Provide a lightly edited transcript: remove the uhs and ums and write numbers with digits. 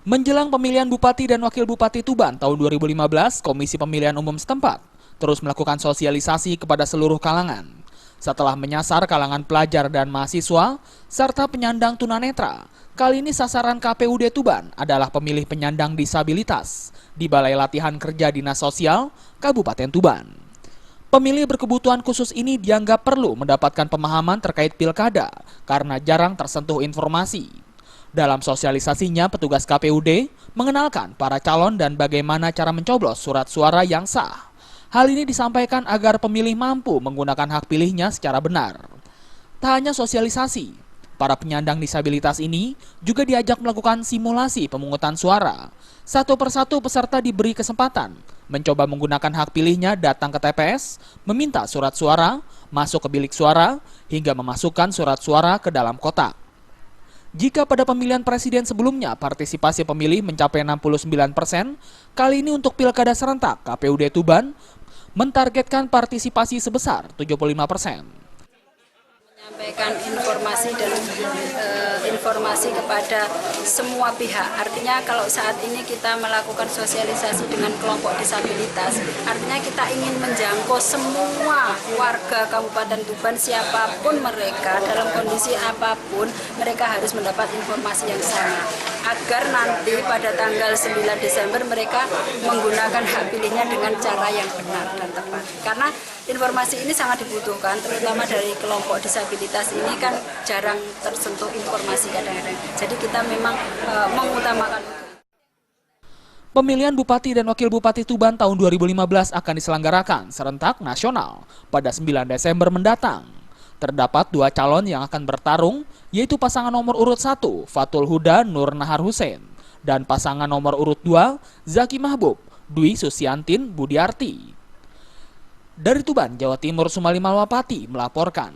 Menjelang pemilihan Bupati dan Wakil Bupati Tuban tahun 2015, Komisi Pemilihan Umum setempat terus melakukan sosialisasi kepada seluruh kalangan. Setelah menyasar kalangan pelajar dan mahasiswa, serta penyandang tunanetra, kali ini sasaran KPUD Tuban adalah pemilih penyandang disabilitas di Balai Latihan Kerja Dinas Sosial, Kabupaten Tuban. Pemilih berkebutuhan khusus ini dianggap perlu mendapatkan pemahaman terkait pilkada karena jarang tersentuh informasi. Dalam sosialisasinya, petugas KPUD mengenalkan para calon dan bagaimana cara mencoblos surat suara yang sah. Hal ini disampaikan agar pemilih mampu menggunakan hak pilihnya secara benar. Tak hanya sosialisasi, para penyandang disabilitas ini juga diajak melakukan simulasi pemungutan suara. Satu persatu peserta diberi kesempatan mencoba menggunakan hak pilihnya datang ke TPS, meminta surat suara, masuk ke bilik suara, hingga memasukkan surat suara ke dalam kotak. Jika pada pemilihan presiden sebelumnya partisipasi pemilih mencapai 69%, kali ini untuk pilkada serentak KPUD Tuban mentargetkan partisipasi sebesar 75%. Menyampaikan informasi dan informasi kepada semua pihak. Artinya kalau saat ini kita melakukan sosialisasi dengan kelompok disabilitas, artinya kita ingin menjangkau semua warga Kabupaten Tuban, siapapun mereka, dalam kondisi apapun, mereka harus mendapat informasi yang sama. Agar nanti pada tanggal 9 Desember mereka menggunakan hak pilihnya dengan cara yang benar dan tepat. Karena informasi ini sangat dibutuhkan, terutama dari kelompok disabilitas ini kan jarang tersentuh informasi kadang-kadang. Jadi kita memang mengutamakan. Pemilihan Bupati dan Wakil Bupati Tuban tahun 2015 akan diselenggarakan serentak nasional pada 9 Desember mendatang. Terdapat dua calon yang akan bertarung, yaitu pasangan nomor urut 1, Fatul Huda Nur Nahar Hussein, dan pasangan nomor urut 2, Zaki Mahbub, Dwi Susiantin Budiarti. Dari Tuban, Jawa Timur, Sumali Malwapati melaporkan.